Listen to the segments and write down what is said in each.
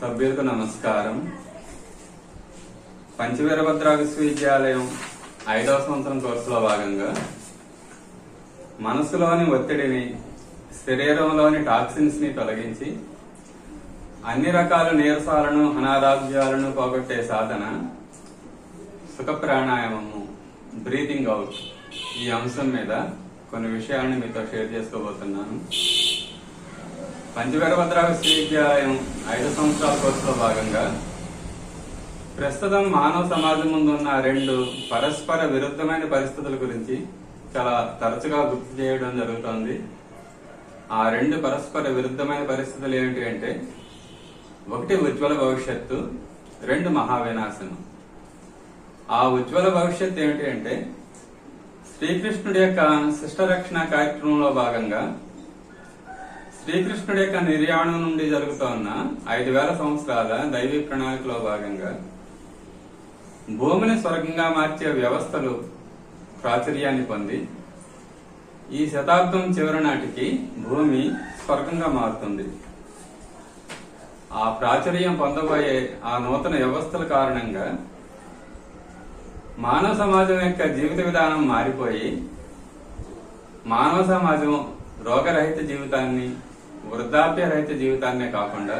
సభ్యులకు నమస్కారం. పంచవీరభద్ర విశ్వవిద్యాలయం 5వ సంవత్సరం కోర్సులో భాగంగా మనసులోని ఒత్తిడిని, శరీరంలోని టాక్సిన్స్ ని తొలగించి అన్ని రకాల నీరసాలను, అనారోగ్యాలను పోగొట్టే సాధన సుఖ ప్రాణాయామము, బ్రీతింగ్ అవుట్, ఈ అంశం మీద కొన్ని విషయాలను మీతో షేర్ చేసుకోబోతున్నాను. పంచవీరభద్ర విశ్వవిద్యాలయం 5 సంవత్సరాల కోర్సులో భాగంగా ప్రస్తుతం మానవ సమాజం ముందు ఉన్న 2 పరస్పర విరుద్ధమైన పరిస్థితుల గురించి చాలా తరచుగా గుర్తు చేయడం జరుగుతోంది. ఆ 2 పరస్పర విరుద్ధమైన పరిస్థితులు ఏమిటి అంటే, 1 ఉజ్వల భవిష్యత్తు, 2 మహావినాశనం. ఆ ఉజ్వల భవిష్యత్తు ఏమిటి అంటే, శ్రీకృష్ణుడి యొక్క శిష్టరక్షణ కార్యక్రమంలో భాగంగా శ్రీకృష్ణుడి యొక్క నిర్యాణం నుండి జరుగుతున్న 5000 సంవత్సరాల దైవీ ప్రణాళికలో భాగంగా భూమిని స్వర్గంగా మార్చే వ్యవస్థలు ప్రాచుర్యాన్ని పొంది ఈ శతాబ్దం చివరి నాటికి భూమి స్వర్గంగా మారుతుంది. ఆ ప్రాచుర్యం పొందబోయే ఆ నూతన వ్యవస్థల కారణంగా మానవ సమాజం యొక్క జీవిత విధానం మారిపోయి మానవ సమాజం రోగరహిత జీవితాన్ని, వృద్ధాప్య రహిత జీవితాన్నే కాకుండా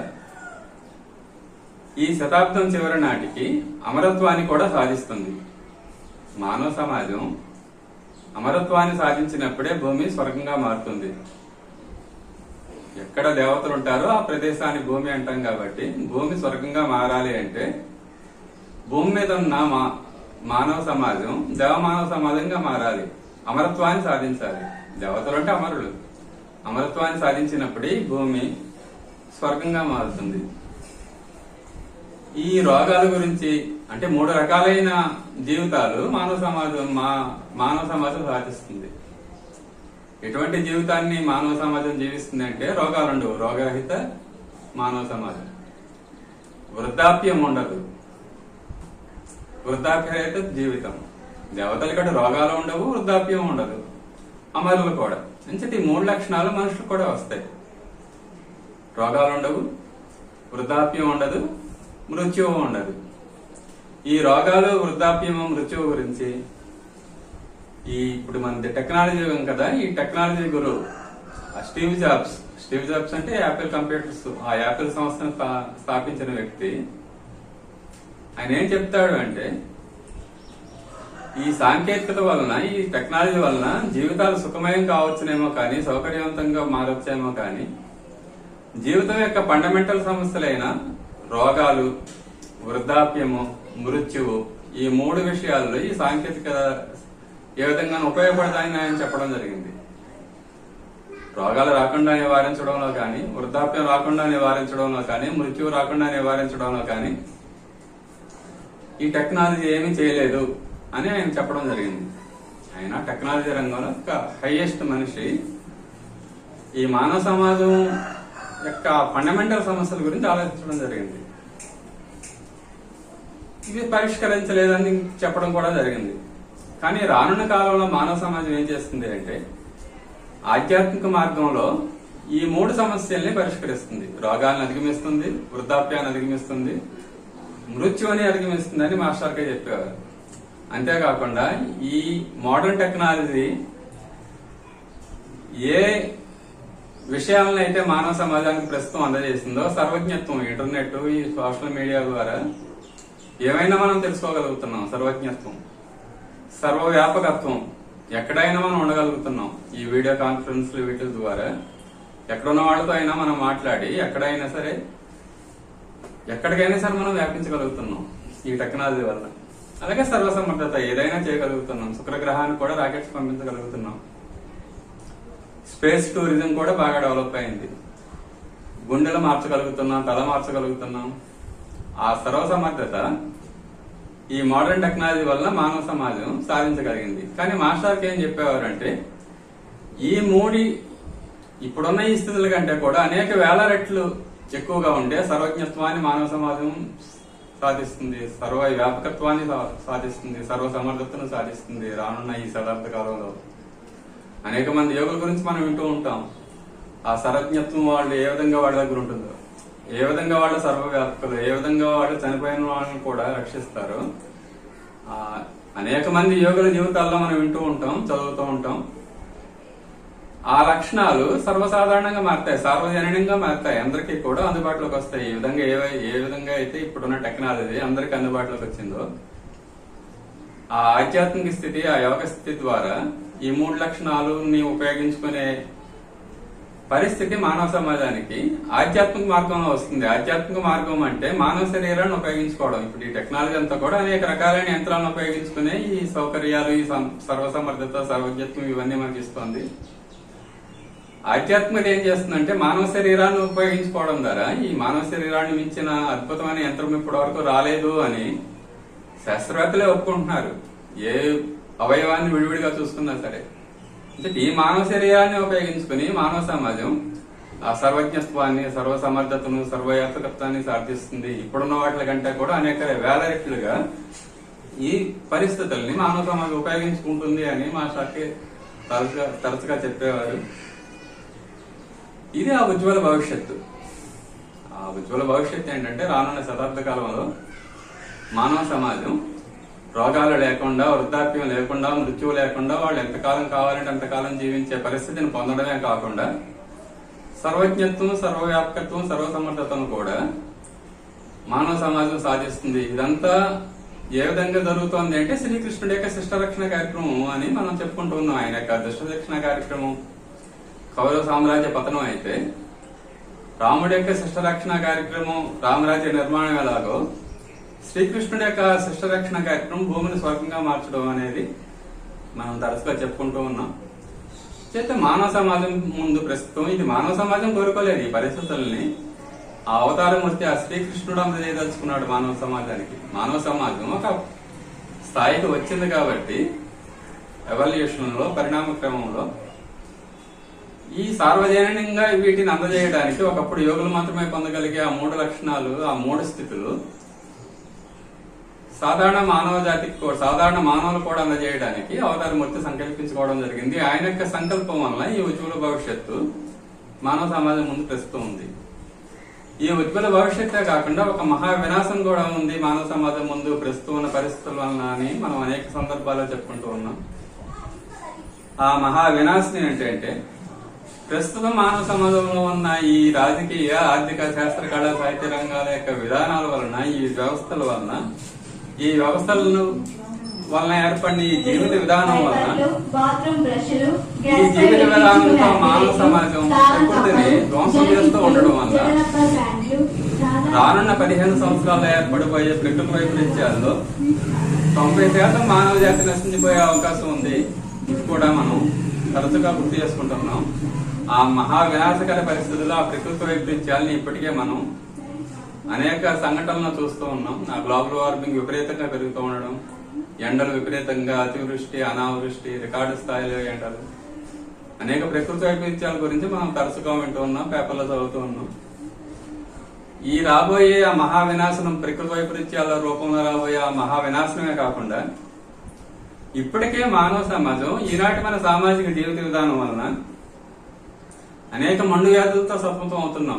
ఈ శతాబ్దం చివరి నాటికి అమరత్వాన్ని కూడా సాధిస్తుంది. మానవ సమాజం అమరత్వాన్ని సాధించినప్పుడే భూమి స్వర్గంగా మారుతుంది. ఎక్కడ దేవతలు ఉంటారో ఆ ప్రదేశాన్ని భూమి అంటాం కాబట్టి, భూమి స్వర్గంగా మారాలి అంటే భూమి మీద ఉన్న మానవ సమాజం దేవమానవ సమాజంగా మారాలి, అమరత్వాన్ని సాధించాలి. దేవతలు అంటే అమరులు. అమరత్వాన్ని సాధించినప్పుడే భూమి స్వర్గంగా మారుతుంది. ఈ రోగాల గురించి అంటే 3 రకాలైన జీవితాలు మానవ సమాజం సాధిస్తుంది. ఎటువంటి జీవితాన్ని మానవ సమాజం జీవిస్తుంది అంటే, రోగాలు ఉండవు, రోగరహిత మానవ సమాజం. వృద్ధాప్యం ఉండదు, వృద్ధాప్యరహిత జీవితం. దేవతలు ఇక్కడ రోగాలు ఉండవు, వృద్ధాప్యం ఉండదు, అమరులు కూడా. అంచేత ఈ 3 లక్షణాలు మనుషులు కూడా వస్తాయి. రోగాలు ఉండవు, వృద్ధాప్యం ఉండదు, మృత్యువు ఉండదు. ఈ రోగాలు, వృద్ధాప్యము, మృత్యువు గురించి ఇప్పుడు మనది టెక్నాలజీ యుగం కదా, ఈ టెక్నాలజీ గురువు స్టీవ్ జాబ్స్ అంటే యాపిల్ కంప్యూటర్స్, ఆ యాపిల్ సంస్థను స్థాపించిన వ్యక్తి. ఆయన ఏం చెప్తాడు అంటే, ఈ సాంకేతికత వలన, ఈ టెక్నాలజీ వలన జీవితాలు సుఖమయం కావచ్చునేమో కానీ, సౌకర్యవంతంగా మారొచ్చేమో కానీ, జీవితం యొక్క ఫండమెంటల్ సమస్యలైన రోగాలు, వృద్ధాప్యము, మృత్యువు, ఈ 3 విషయాల్లో ఈ సాంకేతికత ఏ విధంగా ఉపయోగపడతాయని ఆయన చెప్పడం జరిగింది. రోగాలు రాకుండా నివారించడంలో కానీ, వృద్ధాప్యం రాకుండా నివారించడంలో కానీ, మృత్యువు రాకుండా నివారించడంలో కానీ ఈ టెక్నాలజీ ఏమీ చేయలేదు అని ఆయన చెప్పడం జరిగింది. ఆయన టెక్నాలజీ రంగంలో ఒక హైయెస్ట్ మనిషి. ఈ మానవ సమాజం యొక్క ఫండమెంటల్ సమస్యల గురించి ఆలోచించడం జరిగింది. ఇవి పరిష్కరించలేదని చెప్పడం కూడా జరిగింది. కానీ రానున్న కాలంలో మానవ సమాజం ఏం చేస్తుంది అంటే, ఆధ్యాత్మిక మార్గంలో ఈ 3 సమస్యల్ని పరిష్కరిస్తుంది. రోగాలను అధిగమిస్తుంది, వృద్ధాప్యాన్ని అధిగమిస్తుంది, మృత్యుని అధిగమిస్తుందని మాస్టర్ గారు చెప్పేవారు. అంతేకాకుండా ఈ మోడర్న్ టెక్నాలజీ ఏ విషయాలను అయితే మానవ సమాజానికి ప్రస్తుతం అందజేసిందో, సర్వజ్ఞత్వం, ఇంటర్నెట్, ఈ సోషల్ మీడియా ద్వారా ఏమైనా మనం తెలుసుకోగలుగుతున్నాం. సర్వజ్ఞత్వం, సర్వవ్యాపకత్వం, ఎక్కడైనా మనం ఉండగలుగుతున్నాం. ఈ వీడియో కాన్ఫరెన్స్లు వీటి ద్వారా ఎక్కడున్న వాళ్ళతో అయినా మనం మాట్లాడి ఎక్కడైనా సరే, ఎక్కడికైనా సరే మనం వ్యాపించగలుగుతున్నాం ఈ టెక్నాలజీ వల్ల. అలాగే సర్వసమర్థత, ఏదైనా చేయగలుగుతున్నాం. శుక్రగ్రహానికి కూడా రాకెట్స్ పంపించగలుగుతున్నాం. స్పేస్ టూరిజం కూడా బాగా డెవలప్ అయింది. గుండెలు మార్చగలుగుతున్నాం, తల మార్చగలుగుతున్నాం. ఆ సర్వసమర్థత ఈ మోడర్న్ టెక్నాలజీ వల్ల మానవ సమాజం సాధించగలిగింది. కానీ మాస్టర్కి ఏం చెప్పేవారంటే, ఈ 3 ఇప్పుడున్న ఈ స్థితుల కంటే కూడా అనేక వేల రెట్లు ఎక్కువగా ఉండే సర్వజ్ఞత్వాన్ని మానవ సమాజం సాధిస్తుంది, సర్వ వ్యాపకత్వాన్ని సాధిస్తుంది, సర్వ సమర్థతను సాధిస్తుంది. రానున్న ఈ శతాబ్ద కాలంలో అనేక మంది యోగుల గురించి మనం వింటూ ఉంటాం. ఆ సర్వజ్ఞత్వం వాళ్ళు ఏ విధంగా వాళ్ళ దగ్గర ఉంటుందో, ఏ విధంగా వాళ్ళు సర్వవ్యాపకులు, ఏ విధంగా వాళ్ళు చనిపోయిన వాళ్ళని కూడా రక్షిస్తారు. అనేక మంది యోగుల జీవితాల్లో మనం వింటూ ఉంటాం, చదువుతూ ఉంటాం. ఆ లక్షణాలు సర్వసాధారణంగా మారుతాయి, సార్వజనీనంగా మారుతాయి, అందరికీ కూడా అందుబాటులోకి వస్తాయి. ఈ విధంగా ఏ విధంగా అయితే ఇప్పుడున్న టెక్నాలజీ అందరికీ అందుబాటులోకి వచ్చిందో, ఆ ఆధ్యాత్మిక స్థితి, ఆ యోగ స్థితి ద్వారా ఈ 3 లక్షణాలని ఉపయోగించుకునే పరిస్థితి మానవ సమాజానికి ఆధ్యాత్మిక మార్గంలో వస్తుంది. ఆధ్యాత్మిక మార్గం అంటే మానవ శరీరాన్ని ఉపయోగించుకోవడం. ఇప్పుడు ఈ టెక్నాలజీ అంతా కూడా అనేక రకాలైన యంత్రాలను ఉపయోగించుకునే ఈ సౌకర్యాలు, ఈ సర్వసమర్థత, సర్వజ్ఞత్వం ఇవన్నీ మనకి ఇస్తుంది. ఆధ్యాత్మికత ఏం చేస్తుందంటే మానవ శరీరాన్ని ఉపయోగించుకోవడం ద్వారా ఈ మానవ శరీరాన్ని మించిన అద్భుతమైన యంత్రం ఇప్పటి వరకు రాలేదు అని శాస్త్రవేత్తలే ఒప్పుకుంటున్నారు. ఏ అవయవాన్ని విడివిడిగా చూసుకున్నా సరే, ఈ మానవ శరీరాన్ని ఉపయోగించుకుని మానవ సమాజం ఆ సర్వజ్ఞత్వాన్ని, సర్వసమర్థతను, సర్వయాత్మకత్వాన్ని సాధిస్తుంది. ఇప్పుడున్న వాటి కంటే కూడా అనేక వేల రెట్లుగా ఈ పరిస్థితుల్ని మానవ సమాజం ఉపయోగించుకుంటుంది అని మా శాఖ తరచుగా చెప్పేవారు. ఇది ఆ ఉజ్వల భవిష్యత్తు. ఆ ఉజ్వల భవిష్యత్తు ఏంటంటే రానున్న శతాబ్ద కాలంలో మానవ సమాజం రోగాలు లేకుండా, వృద్ధాప్యం లేకుండా, మృత్యువు లేకుండా వాళ్ళు ఎంతకాలం కావాలంటే అంతకాలం జీవించే పరిస్థితిని పొందడమే కాకుండా సర్వజ్ఞత్వం, సర్వవ్యాపకత్వం, సర్వసమర్థతను కూడా మానవ సమాజం సాధిస్తుంది. ఇదంతా ఏ విధంగా జరుగుతోంది అంటే శ్రీకృష్ణుడి యొక్క శిష్టరక్షణ కార్యక్రమం అని మనం చెప్పుకుంటూ ఉన్నాం. ఆయన యొక్క దుష్టరక్షణ కార్యక్రమం కౌరవ సామ్రాజ్య పతనం అయితే, రాముడి యొక్క శిష్టరక్షణ కార్యక్రమం, రామరాజ్య నిర్మాణం ఎలాగో శ్రీకృష్ణుడి యొక్క శిష్టరక్షణ కార్యక్రమం భూమిని స్వర్గంగా మార్చడం అనేది మనం తరచుగా చెప్పుకుంటూ ఉన్నాం. చేస్తే మానవ సమాజం ముందు ప్రస్తుతం ఇది మానవ సమాజం కోరుకోలేదు ఈ పరిస్థితుల్ని. ఆ అవతారమూర్తి ఆ శ్రీకృష్ణుడు అందజేయదలుచుకున్నాడు మానవ సమాజానికి. మానవ సమాజం ఒక స్థాయికి వచ్చింది కాబట్టి ఎవల్యూషన్ లో, పరిణామ క్రమంలో ఈ సార్వజనీనంగా వీటిని అందజేయడానికి ఒకప్పుడు యోగులు మాత్రమే పొందగలిగే ఆ 3 లక్షణాలు, ఆ 3 స్థితులు సాధారణ మానవ జాతికి, సాధారణ మానవులు కూడా అందజేయడానికి అవతారమూర్తి సంకల్పించుకోవడం జరిగింది. ఆయన యొక్క సంకల్పం వల్ల ఈ ఉజ్వల భవిష్యత్తు మానవ సమాజం ముందు ప్రస్తుతం ఉంది. ఈ ఉజ్వల భవిష్యత్తే కాకుండా ఒక మహా వినాశం కూడా ఉంది మానవ సమాజం ముందు ప్రస్తుతం ఉన్న పరిస్థితుల వలన అని మనం అనేక సందర్భాల్లో చెప్పుకుంటూ ఉన్నాం. ఆ మహా వినాశం ఏంటంటే ప్రస్తుతం మానవ సమాజంలో ఉన్న ఈ రాజకీయ, ఆర్థిక, శాస్త్ర, కళా, సాహిత్య రంగాల యొక్క విధానాల వలన, ఈ వ్యవస్థల వలన, ఈ వ్యవస్థలను వలన ఏర్పడిన ఈ జీవిత విధానం వలన, ఈ జీవిత విధానంతో మానవ సమాజం ప్రకృతిని ధ్వంసం చేస్తూ ఉండడం వల్ల రానున్న 15 సంవత్సరాల్లో ఏర్పడిపోయే ప్రకృతి వైపరీత్యాల్లో 90% మానవ జాతి నశించిపోయే అవకాశం ఉంది. ఇది కూడా మనం తరచుగా గుర్తు చేసుకుంటున్నాం. ఆ మహా వినాశకర పరిస్థితుల్లో ఆ ప్రకృతి వైపరీత్యాలని ఇప్పటికే మనం అనేక సంఘటనలు చూస్తూ ఉన్నాం. ఆ గ్లోబల్ వార్మింగ్ విపరీతంగా పెరుగుతూ ఉండడం, ఎండలు విపరీతంగా, అతివృష్టి, అనావృష్టి, రికార్డు స్థాయిలో ఎండలు, అనేక ప్రకృతి వైపరీత్యాల గురించి మనం తరచుగా వింటూ ఉన్నాం, పేపర్లో చదువుతూ ఉన్నాం. ఈ రాబోయే ఆ మహా వినాశనం, ప్రకృతి వైపరీత్యాల రూపంలో రాబోయే ఆ మహా వినాశనమే కాకుండా ఇప్పటికే మానవ సమాజం ఈనాటి మన సామాజిక జీవిత విధానం వలన అనేక మండు వ్యాధులతో సతమతం అవుతున్నాం.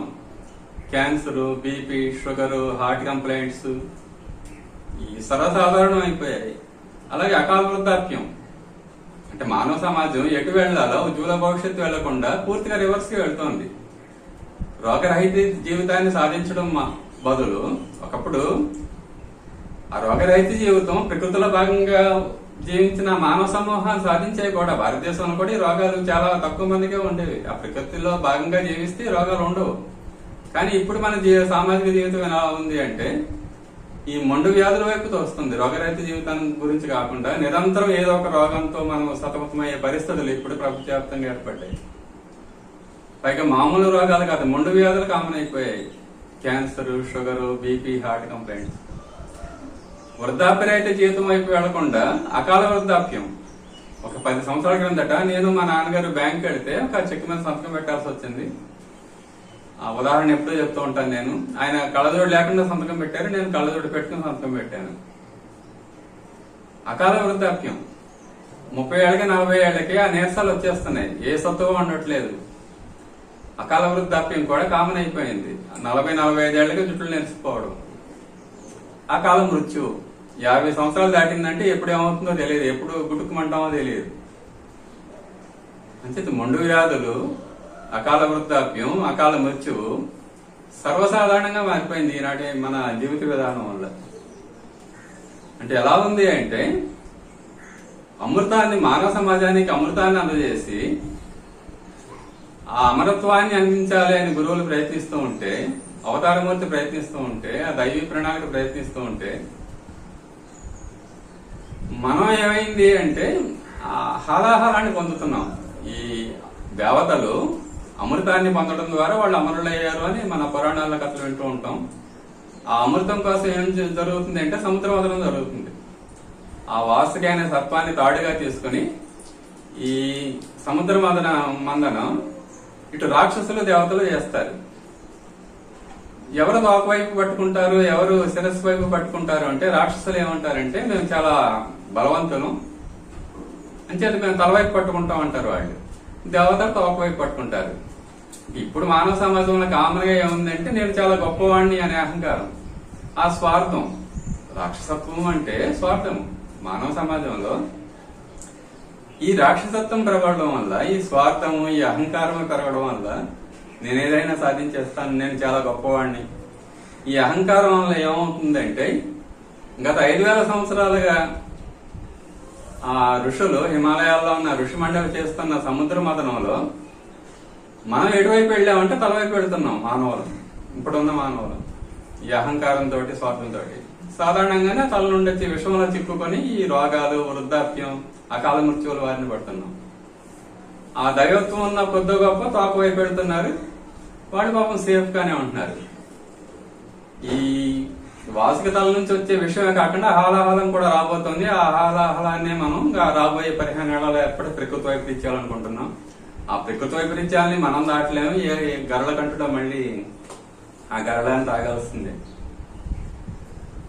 Cancer, BP, sugar, heart complaints ఈ సర్వసాధారణం అయిపోయాయి. అలాగే అకాల వృద్ధాప్యం. అంటే మానవ సమాజం ఎటు వెళ్లాలో ఉజ్వల భవిష్యత్తు వెళ్లకుండా పూర్తిగా రివర్స్ కి వెళ్తోంది. రోగరహిత జీవితాన్ని సాధించడం బదులు ఒకప్పుడు ఆ రోగరహిత జీవితం ప్రకృతిలో భాగంగా జీవించిన మానవ సమూహాన్ని సాధించేవి కూడా. భారతదేశంలో కూడా ఈ రోగాలు చాలా తక్కువ మందికే ఉండేవి. ఆ ప్రకృతిలో భాగంగా జీవిస్తే రోగాలు ఉండవు. కానీ ఇప్పుడు మన సామాజిక జీవితం ఎలా ఉంది అంటే ఈ మండు వ్యాధుల వైపు తోస్తుంది. రోగరహిత జీవితం గురించి కాకుండా నిరంతరం ఏదో ఒక రోగంతో మనం సతమతమయ్యే పరిస్థితులు ఇప్పుడు ప్రపంచవ్యాప్తంగా ఏర్పడ్డాయి. పైగా మామూలు రోగాలు కాదు, మండు వ్యాధులు కామన్ అయిపోయాయి. Cancer, sugar, BP, heart complaints. వృద్ధాప్యరహిత జీవితం వైపు వెళ్లకుండా అకాల వృద్ధాప్యం. ఒక 10 సంవత్సరాల క్రిందట నేను మా నాన్నగారు బ్యాంక్ వెళ్తే ఒక చెక్ మీద సంతకం పెట్టాల్సి వచ్చింది. ఆ ఉదాహరణ ఎప్పుడూ చెప్తూ ఉంటాను నేను. ఆయన కళ్ళజోడు లేకుండా సంతకం పెట్టారు, నేను కళ్ళజోడు పెట్టుకుని సంతకం పెట్టాను. అకాల వృద్ధాప్యం. 30 ఏళ్ళకి 40 ఏళ్ళకి ఆ నీరసాలు వచ్చేస్తున్నాయి, ఏ సత్తువ ఉండట్లేదు. అకాల వృద్ధాప్యం కూడా కామన్ అయిపోయింది. 40-45 ఏళ్ళకి జుట్లు నెరిసిపోవడం. అకాల మృత్యువు 50 సంవత్సరాలు దాటిందంటే ఎప్పుడు ఏమవుతుందో తెలియదు, ఎప్పుడు గుట్టుకుమంటామో తెలియదు. అంచేత మొండు వ్యాధులు, అకాల వృద్ధాప్యం, అకాల మృత్యువు సర్వసాధారణంగా మారిపోయింది ఈనాటి మన జీవిత విధానం వల్ల. అంటే ఎలా ఉంది అంటే, అమృతాన్ని, మానవ సమాజానికి అమృతాన్ని అందజేసి ఆ అమరత్వాన్ని అందించాలి అని గురువులు ప్రయత్నిస్తూ ఉంటే, అవతారమూర్తి ప్రయత్నిస్తూ ఉంటే, ఆ దైవీ ప్రణాళిక ప్రయత్నిస్తూ ఉంటే, మనం ఏమైంది అంటే హాలాహలాన్ని పొందుతున్నాం. ఈ దేవతలు అమృతాన్ని పొందడం ద్వారా వాళ్ళు అమరులయ్యారు అని మన పురాణాల కథలు వింటూ ఉంటాం. ఆ అమృతం కోసం ఏం జరుగుతుంది అంటే సముద్ర మదనం జరుగుతుంది. ఆ వాసుకి అనే సర్పాన్ని తాడుగా తీసుకుని ఈ సముద్ర మందనం ఇటు రాక్షసులు దేవతలు చేస్తారు. ఎవరు తోక వైపు పట్టుకుంటారు, ఎవరు శిరస్సు వైపు పట్టుకుంటారు అంటే రాక్షసులు ఏమంటారంటే మేము చాలా బలవంతులు అంచేత మేము తలవైపు పట్టుకుంటాం అంటారు వాళ్ళు. దేవతలు తోక వైపు పట్టుకుంటారు. ఇప్పుడు మానవ సమాజంలో కామన్ గా ఏముందంటే నేను చాలా గొప్పవాణ్ణి అనే అహంకారం, ఆ స్వార్థం. రాక్షసత్వం అంటే స్వార్థం. మానవ సమాజంలో ఈ రాక్షసత్వం పెరగడం వల్ల, ఈ స్వార్థము, ఈ అహంకారం పెరగడం వల్ల నేను ఏదైనా సాధించేస్తాను, నేను చాలా గొప్పవాడిని, ఈ అహంకారం వల్ల ఏమవుతుందంటే గత 5000 సంవత్సరాలుగా ఆ ఋషులు, హిమాలయాల్లో ఉన్న ఋషి మండలి చేస్తున్న సముద్ర మదనంలో మనం ఎటువైపు వెళ్ళామంటే తలవైపు వెళుతున్నాం మానవులు, ఇప్పుడున్న మానవులు. ఈ అహంకారంతో, స్వార్థంతో సాధారణంగానే తల నుండి వచ్చి విషయంలో చిక్కుకొని ఈ రోగాలు, వృద్ధాప్యం, అకాల మృత్యువుల వారిని పడుతున్నాం. ఆ దైవత్వం ఉన్న కొద్ది గొప్ప తోక వైపు వెళ్తున్నారు, వాళ్ళు పాపం సేఫ్ గానే ఉంటున్నారు. ఈ వాసుకి తల నుంచి వచ్చే విషయమే కాకుండా హాలాహలం కూడా రాబోతుంది. ఆ హాలాహలాన్ని మనం రాబోయే 15 ఏళ్లలో ఎప్పటి ప్రకృతి వైపరీత్యాలనుకుంటున్నాం. ఆ ప్రకృతి వైపరీత్యాలని మనం దాటలేము. ఏ గరళ కంటుడో మళ్ళీ ఆ గరళాన్ని తాగాల్సిందే.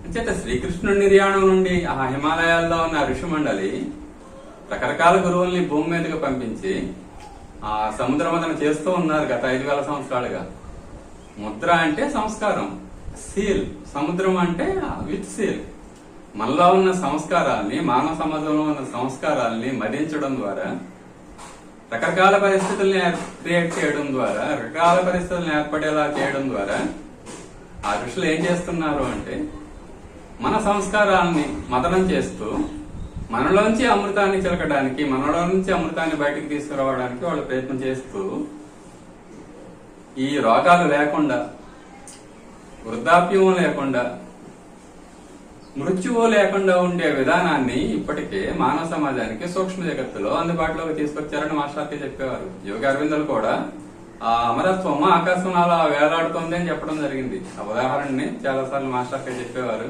అంచేత శ్రీకృష్ణుడి నిర్యాణం నుండి ఆ హిమాలయాల్లో ఉన్న ఋషి మండలి రకరకాల గురువుల్ని భూమి మీదకి పంపించి ఆ సముద్ర మదన చేస్తూ ఉన్నారు గత 5000 సంవత్సరాలుగా. ముద్ర అంటే సంస్కారం, సీల్. సముద్రం అంటే విత్ సీల్. మనలో ఉన్న సంస్కారాల్ని, మానవ సమాజంలో ఉన్న సంస్కారాల్ని మదించడం ద్వారా, రకరకాల పరిస్థితుల్ని క్రియేట్ చేయడం ద్వారా, రకరకాల పరిస్థితులను ఏర్పడేలా చేయడం ద్వారా ఆ ఋషులు ఏం చేస్తున్నారు అంటే మన సంస్కారాలని మదనం చేస్తూ మనలోంచి అమృతాన్ని చిలకడానికి, మనలో నుంచి అమృతాన్ని బయటకు తీసుకురావడానికి వాళ్ళు ప్రయత్నం చేస్తూ ఈ రోగాలు లేకుండా, వృద్ధాప్యం లేకుండా, మృత్యువు లేకుండా ఉండే విధానాన్ని ఇప్పటికే మానవ సమాజానికి సూక్ష్మ జగత్తులో అందుబాటులోకి తీసుకొచ్చారని మాస్టర్కి చెప్పేవారు. యోగి అరవిందులు కూడా ఆ అమరత్వం ఆకాశంలో అలా వేలాడుతోంది అని చెప్పడం జరిగింది. ఆ ఉదాహరణని చాలాసార్లు మాస్టర్కి చెప్పేవారు.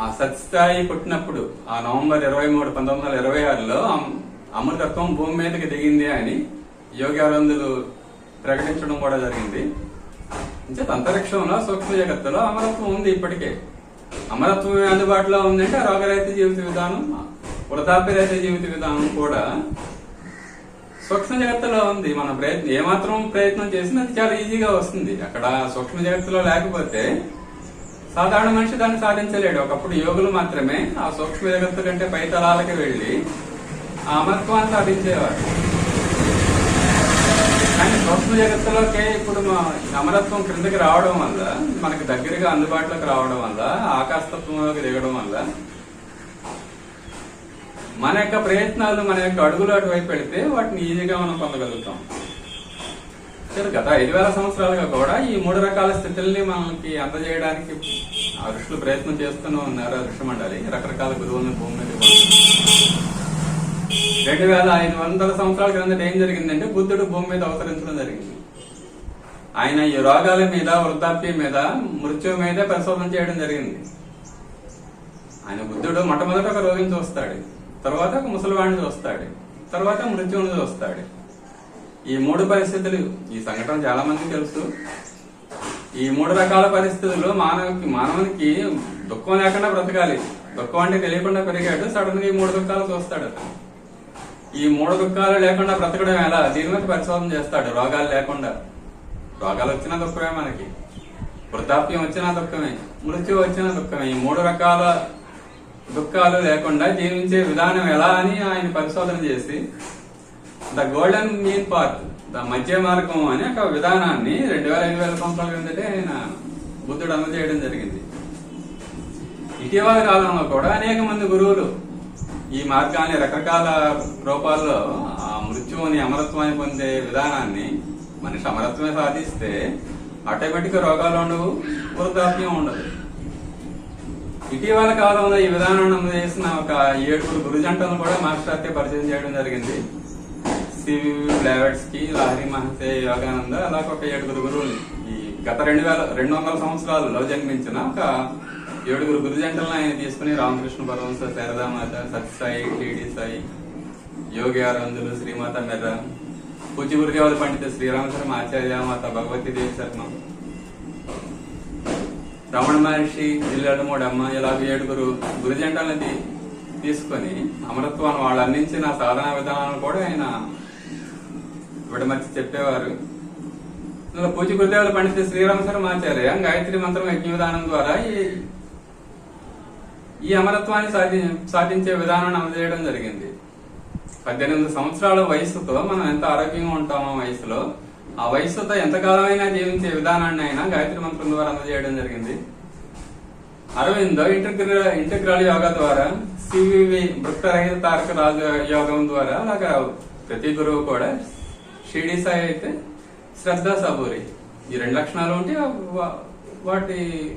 ఆ సత్స్థాయి పుట్టినప్పుడు ఆ నవంబర్ 23, 1926లో అమృతత్వం భూమి మీదకి దిగింది అని యోగి అరవిందులు ప్రకటించడం కూడా జరిగింది. అంతరిక్షంలో సూక్ష్మ జగత్తులో అమరత్వం ఉంది. ఇప్పటికే అమరత్వం అందుబాటులో ఉందంటే రోగరహిత జీవిత విధానం, వృద్ధాప్యరహిత జీవిత విధానం కూడా సూక్ష్మ జగత్తులో ఉంది. మన ఏమాత్రం ప్రయత్నం చేసినా అది చాలా ఈజీగా వస్తుంది. అక్కడ సూక్ష్మ జగత్తులో లేకపోతే సాధారణ మనిషి దాన్ని సాధించలేడు. ఒకప్పుడు యోగులు మాత్రమే ఆ సూక్ష్మ జగత్తు కంటే పై తలాలకి వెళ్లి ఆ అమరత్వాన్ని సాధించేవారు. కానీ సూక్ష్మ జగత్తులోకే ఇప్పుడు అమరత్వం క్రిందకి రావడం వల్ల, మనకి దగ్గరగా అందుబాటులోకి రావడం వల్ల, ఆకాశతత్వంలోకి దిగడం వల్ల మన యొక్క ప్రయత్నాలు, మన యొక్క అడుగులు అటువైపు పెడితే వాటిని ఈజీగా మనం పొందగలుగుతాం. గత 5000 సంవత్సరాలుగా కూడా ఈ 3 రకాల స్థితుల్ని మనకి అందజేయడానికి ఆ ఋషులు ప్రయత్నం చేస్తూనే ఉన్నారు. ఆ ఋషి మండలి రకరకాల గురువులను భూమి మీద 2500 సంవత్సరాల క్రిందట ఏం జరిగిందంటే బుద్ధుడు భూమి మీద అవతరించడం జరిగింది. ఆయన ఈ రోగాల మీద, వృద్ధాప్యం మీద, మృత్యువు మీద పరిశోధన చేయడం జరిగింది. ఆయన బుద్ధుడు మొట్టమొదట ఒక రోగిని చూస్తాడు, తర్వాత ఒక ముసలివాడిని చూస్తాడు, తర్వాత మృత్యువుని చూస్తాడు. ఈ 3 పరిస్థితులు, ఈ సంఘటన చాలా మందికి తెలుసు. ఈ 3 రకాల పరిస్థితుల్లో మానవునికి దుఃఖం లేకుండా బ్రతకాలి. దుఃఖం అంటే తెలియకుండా పెరిగాడు, సడన్ గా ఈ 3 దుఃఖాలు చూస్తాడు అతను. ఈ మూడు దుఃఖాలు లేకుండా బ్రతకడం ఎలా, దీని మీద పరిశోధన చేస్తాడు. రోగాలు లేకుండా, రోగాలు వచ్చినా దుఃఖమే మనకి, వృద్ధాప్యం వచ్చినా దుఃఖమే, మృత్యు వచ్చినా దుఃఖమే. ఈ మూడు రకాల దుఃఖాలు లేకుండా జీవించే విధానం ఎలా అని ఆయన పరిశోధన చేసి the golden mean path, the మధ్య మార్గం అనే ఒక విధానాన్ని 2000-5000 సంవత్సరాల క్రిందటే ఆయన బుద్ధుడు అందజేయడం జరిగింది. ఇటీవల కాలంలో కూడా అనేక మంది గురువులు ఈ మార్గాన్ని రకరకాల రూపాల్లో ఆ మృత్యువుని అమరత్వాన్ని పొందే విధానాన్ని, మనిషి అమరత్వమే సాధిస్తే ఆటోమేటిక్ గా రోగాలు ఉండవు, వృద్ధాప్యం ఉండదు. ఇటీవల కాలంలో ఈ విధానాన్ని అందజేసిన ఒక 7 గురుజంటలను కూడా మాస్టర్కే పరిచయం చేయడం జరిగింది. సివి బ్లావెట్స్కి, లహరి మహర్షి, యోగానంద, అలాగే ఒక 7 గురువుల్ని ఈ గత 200 సంవత్సరాలలో జన్మించిన ఒక 7 గురుజంటలను ఆయన తీసుకుని రామకృష్ణ పరమహంస, శారదామాత, సత్యసాయి, టీడీ సాయి, యోగి అరవిందులు, శ్రీమాత మెర్ర, పూజ్య గురుదేవుల పండిత శ్రీరామచరణ ఆచార్య, మాత భగవతి దేవి శర్మ, రమణ మహర్షి, జిల్లెడమూడమ్మ, ఇలా 7 గురుజంటలని తీసుకొని అమరత్వాన్ని వాళ్ళు అందించిన సాధనా విధానాలను కూడా ఆయన విడమర్చి చెప్పేవారు. ఇలా పూజ్య గురుదేవుల పండిత శ్రీరామచరణ ఆచార్య గాయత్రి మంత్రం యజ్ఞ విధానం ద్వారా ఈ అమరత్వాన్ని సాధించే విధానాన్ని అందజేయడం జరిగింది. 18 సంవత్సరాల వయసుతో మనం ఎంత ఆరోగ్యంగా ఉంటామో వయసులో, ఆ వయసుతో ఎంతకాలమైనా జీవించే విధానాన్ని అయినా గాయత్రి మంత్రం ద్వారా అందజేయడం జరిగింది. అరవిందో ఇంటగ్రల్ యోగా ద్వారా, సివివి భృక్తరహిత తారక రాజ యోగం ద్వారా, అలాగా ప్రతి గురువు కూడా, షిరిడి సాయి అయితే శ్రద్ధ సబూరి, ఈ 2 లక్షణాలు ఉంటే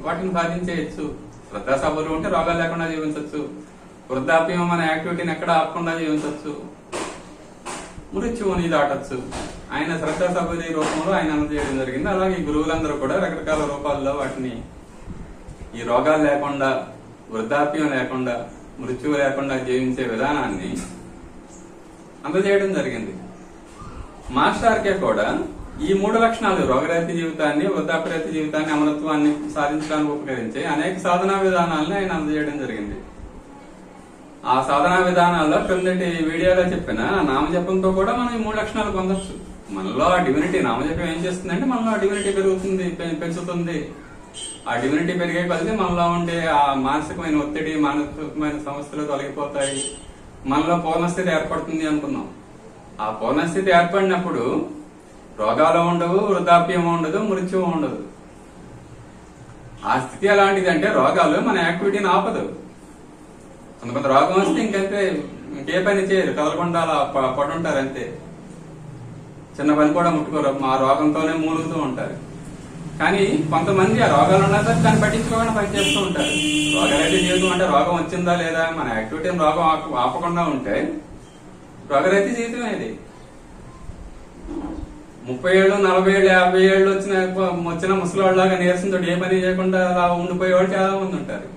వాటిని సాధించేయచ్చు. శ్రద్ధ సబూరి ఉంటే రోగాలు లేకుండా జీవించవచ్చు, వృద్ధాప్యం మన యాక్టివిటీని ఎక్కడ ఆపకుండా జీవించవచ్చు, మృత్యువుని దాటచ్చు. ఆయన శ్రద్ధ సబూరి రూపంలో ఆయన అందజేయడం జరిగింది. అలాగే ఈ గురువులందరూ కూడా రకరకాల రూపాల్లో వాటిని ఈ రోగాలు లేకుండా, వృద్ధాప్యం లేకుండా, మృత్యువు లేకుండా జీవించే విధానాన్ని అందజేయడం జరిగింది. మాస్టర్కే కూడా ఈ 3 లక్షణాలు, రోగరహిత జీవితాన్ని, వృద్ధాప్యరహిత జీవితాన్ని, అమరత్వాన్ని సాధించడానికి ఉపకరించే అనేక సాధనా విధానాలను ఆయన అందజేయడం జరిగింది. ఆ సాధనా విధానాల్లో క్రిందటి వీడియోలో చెప్పిన నామజపంతో కూడా మనం ఈ 3 లక్షణాలు పొందొచ్చు. మనలో ఆ డివినిటీ, నామజపం ఏం చేస్తుందంటే మనలో ఆ డివినిటీ పెరుగుతుంది, పెంచుతుంది. ఆ డివినిటీ పెరిగే కొద్దీ మనలో ఉండే ఆ మానసికమైన ఒత్తిడి, మానసికమైన సమస్యలు తొలగిపోతాయి, మనలో పూర్ణస్థితి ఏర్పడుతుంది అనుకున్నాం. ఆ పూర్ణస్థితి ఏర్పడినప్పుడు రోగాలు ఉండవు, వృద్ధాప్యం ఉండదు, మృత్యువు ఉండదు. ఆ స్థితి ఎలాంటిదంటే రోగాలు మన యాక్టివిటీని ఆపదు. కొంత రోగం వస్తే ఇంకే పని చేయరు, కదలకుండా అలా పడుంటారు అంతే. చిన్న పని కూడా ముట్టుకోరు, ఆ రోగంతోనే మూలుగుతూ ఉంటారు. కానీ కొంతమంది ఆ రోగాలు ఉన్నా సరే దాన్ని పట్టించుకోకుండా పని చేస్తూ ఉంటారు. రోగరహిత జీవితం అంటే రోగం వచ్చిందా లేదా, మన యాక్టివిటీని రోగం ఆపకుండా ఉంటే రోగరహిత జీవితం ఇది. 30 ఏళ్ళు, 40 ఏళ్ళు, 50 ఏళ్ళు వచ్చిన ముసలివాళ్ళలాగా నీరసంతో ఏ పని చేయకుండా అలా ఉండిపోయేవాళ్ళు చాలా మంది ఉంటారు.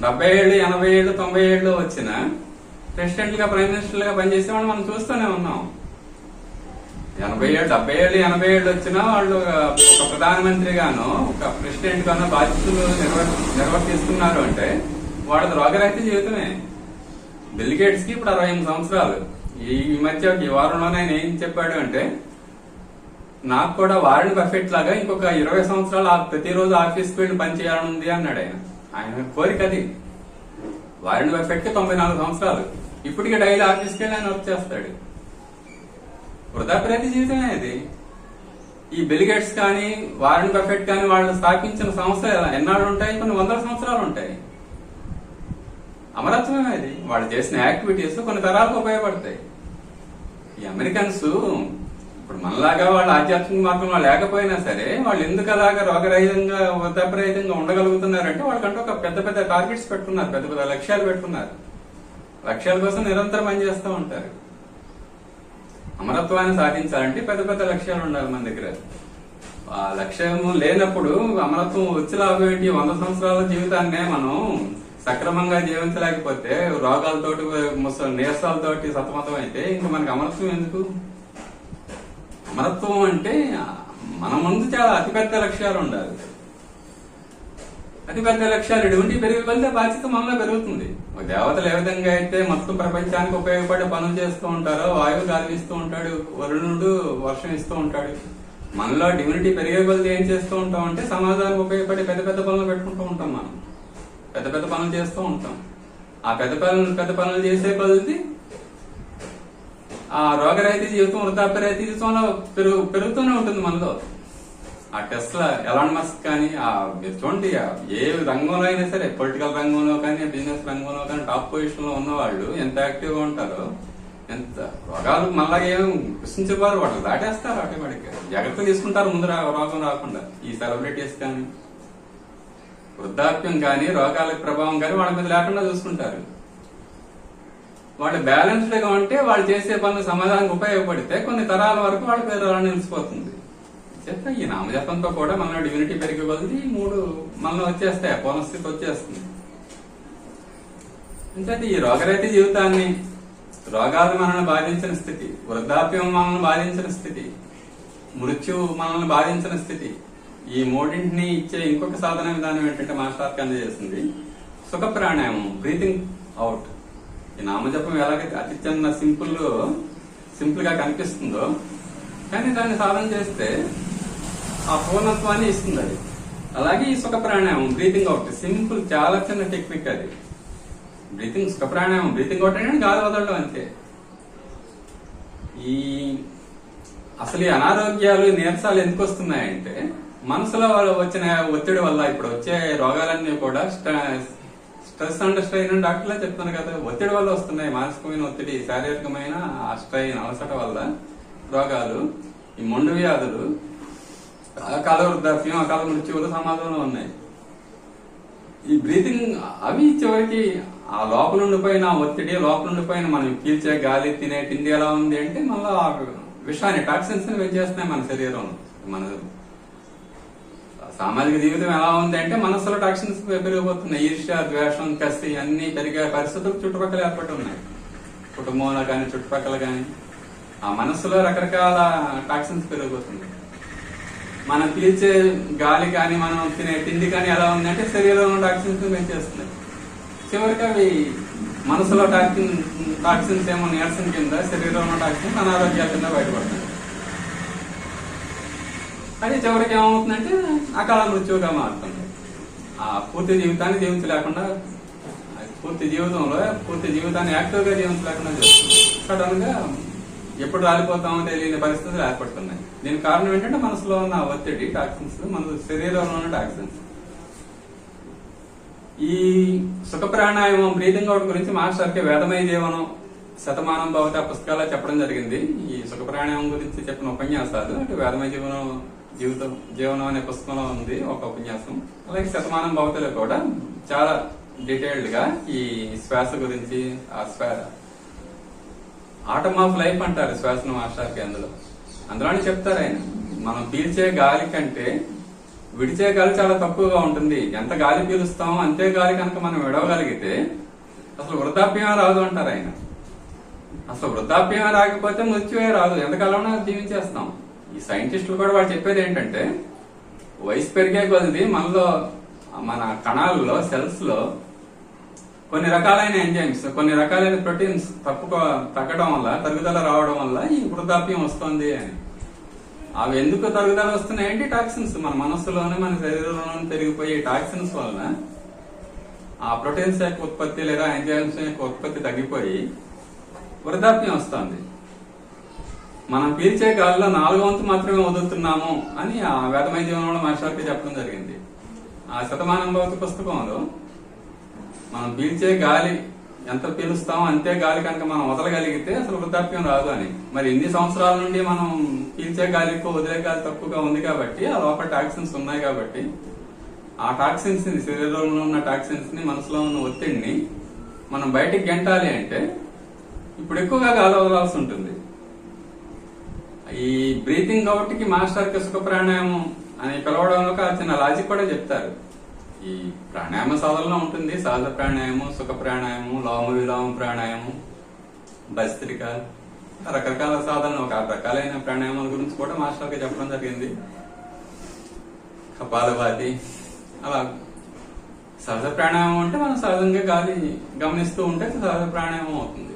70 ఏళ్ళు, 80 ఏళ్ళు, 90 ఏళ్ళు వచ్చిన ప్రెసిడెంట్లుగా, ప్రైమ్ మినిస్టర్లుగా పనిచేసే వాళ్ళు మనం చూస్తూనే ఉన్నాం. 80 ఏళ్ళు, 70 ఏళ్ళు, 80 ఏళ్ళు వచ్చిన వాళ్ళు ఒక ప్రధానమంత్రిగానో, ఒక ప్రెసిడెంట్ గానో బాధ్యతలు నిర్వర్తిస్తున్నారు అంటే వాళ్ళది రోగరహిత జీవితమే. బిల్ గేట్స్ కి ఇప్పుడు 68 సంవత్సరాలు. ఈ మధ్య ఈ వారంలోనే ఆయన ఏం చెప్పాడు అంటే, నాకు కూడా వారెన్ బఫెట్ లాగా ఇంకొక 20 సంవత్సరాలు ప్రతిరోజు ఆఫీస్కి వెళ్ళి పని చేయాలని ఉంది అన్నాడు. ఆయన కోరిక అది. వారెన్ బఫెట్ కి 94 సంవత్సరాలు. ఇప్పటికే డైలీ ఆఫీస్కి వెళ్ళి ఆయన వర్క్ చేస్తాడు. వృద్ధాప్యరహిత జీవితమే ఇది. ఈ బిల్ గేట్స్ కానీ, వారెన్ బఫెట్ కానీ వాళ్ళు స్థాపించిన సంస్థలు ఎన్నాళ్ళు ఉంటాయి? కొన్ని 100 సంవత్సరాలు ఉంటాయి. అమరత్వమే అది. వాళ్ళు చేసిన యాక్టివిటీస్ కొన్ని తరాలకు ఉపయోగపడతాయి. ఈ అమెరికన్స్ ఇప్పుడు మనలాగా వాళ్ళు ఆధ్యాత్మిక మార్గంలో లేకపోయినా సరే వాళ్ళు ఎందుకు అలాగా రోగరహితంగా, వృద్ధాప్యరహితంగా ఉండగలుగుతున్నారంటే వాళ్ళకంటే ఒక పెద్ద పెద్ద టార్గెట్స్ పెట్టుకున్నారు, పెద్ద పెద్ద లక్ష్యాలు పెట్టుకున్నారు. లక్ష్యాల కోసం నిరంతరం పనిచేస్తూ ఉంటారు. అమరత్వాన్ని సాధించాలంటే పెద్ద పెద్ద లక్ష్యాలు ఉండాలి మన దగ్గర. ఆ లక్ష్యం లేనప్పుడు అమరత్వం వచ్చి లాభం ఏంటి? 100 సంవత్సరాల జీవితాన్నే మనం సక్రమంగా జీవించలేకపోతే, రోగాలతోటి, నీరసాలతోటి సతమతం అయితే ఇంక మనకి అమరత్వం ఎందుకు? అమరత్వం అంటే మన ముందు చాలా అతిపెద్ద లక్ష్యాలు ఉండాలి. అతి పెద్ద లక్ష్యాలు డివినిటీ పెరిగి వెళ్తే బాధ్యత మనలో పెరుగుతుంది. దేవతలు ఏ విధంగా అయితే మొత్తం ప్రపంచానికి ఉపయోగపడే పనులు చేస్తూ ఉంటారో, వాయువు గాలి ఇస్తూ ఉంటాడు, వరుణుడు వర్షం ఇస్తూ ఉంటాడు, మనలో డివినిటీ పెరిగే కొద్ది ఏం చేస్తూ ఉంటాం అంటే సమాజానికి ఉపయోగపడే పెద్ద పెద్ద పనులు పెట్టుకుంటూ ఉంటాం. మనం పెద్ద పెద్ద పనులు చేస్తూ ఉంటాం. ఆ పెద్ద పనులు చేసే కొద్ది ఆ రోగరహిత జీవితం, వృద్ధాప్యరహిత జీవితంలో పెరుగుతూనే ఉంటుంది మనలో. ఆ టెస్లా, ఎలాన్ మస్క్ కానీ చూడండి, ఏ రంగంలో అయినా సరే, పొలిటికల్ రంగంలో కానీ బిజినెస్ రంగంలో కానీ టాప్ పొజిషన్ లో ఉన్న వాళ్ళు ఎంత యాక్టివ్ గా ఉంటారో, ఎంత రోగాలు మళ్ళా ఏం కృషించేవారు వాళ్ళు దాటేస్తారు ఆటోమేటిక్ గా. జాగ్రత్తలు తీసుకుంటారు ముందు రోగం రాకుండా. ఈ సెలబ్రిటీస్ కానీ వృద్ధాప్యం కానీ రోగాల ప్రభావం కానీ వాళ్ళ మీద లేకుండా చూసుకుంటారు. వాళ్ళు బ్యాలెన్స్డ్ గా ఉంటే వాళ్ళు చేసే పనులు సమాజానికి ఉపయోగపడితే కొన్ని తరాల వరకు వాళ్ళ పేరు అలా నిలిచిపోతుంది. చెప్తా ఈ నామజపంతో కూడా మనలో డివినిటీ పెరిగే కొద్ది 3 మనలో వచ్చేస్తాయి, పూర్ణస్థితి వచ్చేస్తుంది. అంటే ఈ రోగరహిత జీవితాన్ని, రోగాలు మనల్ని బాధించిన స్థితి, వృద్ధాప్యం మనల్ని బాధించిన స్థితి, మృత్యువు మనల్ని బాధించిన స్థితి, ఈ మూడింటిని ఇచ్చే ఇంకొక సాధన విధానం ఏంటంటే మాస్టర్ అందజేసింది సుఖ ప్రాణాయామం, బ్రీతింగ్ అవుట్. ఈ నామజపం ఎలాగైతే అతి చిన్న సింపుల్ గా కనిపిస్తుందో, కానీ దాన్ని సాధన చేస్తే ఆ పూర్ణత్వాన్ని ఇస్తుంది అది. అలాగే ఈ సుఖ ప్రాణాయామం, బ్రీతింగ్ అవుట్, సింపుల్, చాలా చిన్న టెక్నిక్ అది. సుఖ ప్రాణాయామం, బ్రీతింగ్ అవుట్ అంటే గాలి వదలడం అంతే. అసలు ఈ అనారోగ్యాలు, నీరసాలు ఎందుకు వస్తున్నాయంటే మనసులో వచ్చిన ఒత్తిడి వల్ల. ఇప్పుడు వచ్చే రోగాలన్నీ కూడా స్ట్రెస్ అండ్ స్ట్రెయిన్ అని డాక్టర్లే చెప్తున్నారు కదా, ఒత్తిడి వల్ల వస్తున్నాయి. మానసికమైన ఒత్తిడి, శారీరకమైన ఆ స్ట్రెయిన్, అలసట వల్ల రోగాలు, ఈ మొండు వ్యాధులు, అకాల వృద్ధాప్యం, అకాల మృత్యువులు సమాజంలో ఉన్నాయి. ఈ బ్రీతింగ్ అవి చివరికి ఆ లోపల ఉండిపోయిన ఒత్తిడి, లోపల ఉండిపోయిన మనం పీల్చే గాలి, తినే తిండి ఎలా ఉంది అంటే మళ్ళీ ఆ విషయాన్ని, టాక్సిన్స్ ని పెంచేస్తున్నాయి మన శరీరంలో. మన సామాజిక జీవితం ఎలా ఉంది అంటే మనసులో టాక్సిన్స్ పెరిగిపోతున్నాయి. ఈర్ష్య, ద్వేషం, కసి అన్ని పెరిగే పరిస్థితులు చుట్టుపక్కల ఏర్పడి ఉన్నాయి. కుటుంబంలో కానీ చుట్టుపక్కల కానీ ఆ మనసులో రకరకాల టాక్సిన్స్ పెరిగిపోతుంది. మనం పీల్చే గాలి కానీ మనం తినే తిండి కానీ ఎలా ఉందంటే శరీరంలో టాక్సిన్స్ పెంచేస్తున్నాయి. చివరికి అవి మనసులో టాక్సిన్స్ ఏమో నీరసం కింద, శరీరంలో టాక్సిన్స్ అనారోగ్యాల కింద బయటపడుతుంది. అది చివరికి ఏమవుతుందంటే అకాల మృత్యువుగా మారుతుంది. ఆ పూర్తి జీవితాన్ని జీవించలేకుండా, పూర్తి జీవితాన్ని యాక్టివ్ గా జీవించలేకుండా చేస్తుంది. సడన్ గా ఎప్పుడు రాలిపోతామో తెలియని పరిస్థితులు ఏర్పడుతున్నాయి. దీనికి కారణం ఏంటంటే మనసులో ఉన్న ఒత్తిడి, టాక్సిన్స్, మన శరీరంలో ఉన్న టాక్సిన్స్. ఈ సుఖ ప్రాణాయామం, బ్రీతింగ్ అవుట్ గురించి మాస్టర్కి వేదమయ జీవనం, శతమానం భవతి ఆ పుస్తకాల్లో చెప్పడం జరిగింది. ఈ సుఖ ప్రాణాయామం గురించి చెప్పిన ఉపన్యాసాలు అంటే వేదమయ జీవనం అనే పుస్తకంలో ఉంది ఒక ఉపన్యాసం. అలాగే శతమానం భవతిలో కూడా చాలా డీటెయిల్డ్ గా ఈ శ్వాస గురించి, ఆ ఆటమ్ ఆఫ్ లైఫ్ అంటారు శ్వాసను మాస్టర్కి. అందులోనే చెప్తారు ఆయన, మనం పీల్చే గాలి కంటే విడిచే గాలి చాలా తక్కువగా ఉంటుంది. ఎంత గాలి పీలుస్తామో అంతే గాలి కనుక మనం విడవగలిగితే అసలు వృద్ధాప్యమే రాదు అంటారు ఆయన. అసలు వృద్ధాప్యమే రాకపోతే మృత్యువే రాదు, ఎంతకాలంలో జీవించేస్తాం. ఈ సైంటిస్టులు కూడా వాళ్ళు చెప్పేది ఏంటంటే వయసు పెరిగే కొద్ది మనలో, మన కణాల్లో, సెల్స్ లో కొన్ని రకాలైన ఎంజైమ్స్, కొన్ని రకాలైన ప్రోటీన్స్ తగ్గడం వల్ల, తరుగుదల రావడం వల్ల ఈ వృద్ధాప్యం వస్తుంది అని. అవి ఎందుకు తరుగుదల వస్తున్నాయంటే టాక్సిన్స్ మన మనస్సులోనే, మన శరీరంలోనే పెరిగిపోయే టాక్సిన్స్ వలన ఆ ప్రోటీన్స్ యొక్క ఉత్పత్తి లేదా ఎంజైమ్స్ యొక్క ఉత్పత్తి తగ్గిపోయి వృద్ధాప్యం వస్తుంది. మనం పీల్చే గాలిలో 4/4 మాత్రమే వదులుతున్నాము అని ఆ వేదమయ జీవనంలో మాస్టర్కి చెప్పడం జరిగింది. ఆ శతమానం భవతి పుస్తకంలో మనం పీల్చే గాలి ఎంత పీలుస్తామో అంతే గాలి కనుక మనం వదలగలిగితే అసలు వృద్ధాప్యం రాదు అని. మరి ఇన్ని సంవత్సరాల నుండి మనం పీల్చే గాలి ఎక్కువ, వదిలే గాలి తక్కువగా ఉంది కాబట్టి, ఆ లోపల టాక్సిన్స్ ఉన్నాయి కాబట్టి, ఆ టాక్సిన్స్ ని, శరీరంలో ఉన్న టాక్సిన్స్ ని, మనసులో ఉన్న ఒత్తిడిని మనం బయటికి గెంటాలి అంటే ఇప్పుడు ఎక్కువగా గాలి వదలాల్సి ఉంటుంది. ఈ బ్రీతింగ్ అవుట్ కి మాస్టర్ కి సుఖ ప్రాణాయామం అని పిలవడంలో చిన్న లాజిక్ కూడా చెప్తారు. ఈ ప్రాణాయామ సాధనలో ఉంటుంది సహజ ప్రాణాయామం, సుఖ ప్రాణాయామం, లోమ విలోమ ప్రాణాయామం, భస్త్రిక, రకరకాల సాధనలు, ఒక 6 రకాలైన ప్రాణాయామాల గురించి కూడా మాస్టర్కి చెప్పడం జరిగింది. కపాలభాతి, అలా సహజ ప్రాణాయామం అంటే మనం సహజంగా గాలి గమనిస్తూ ఉంటే సహజ ప్రాణాయామం అవుతుంది.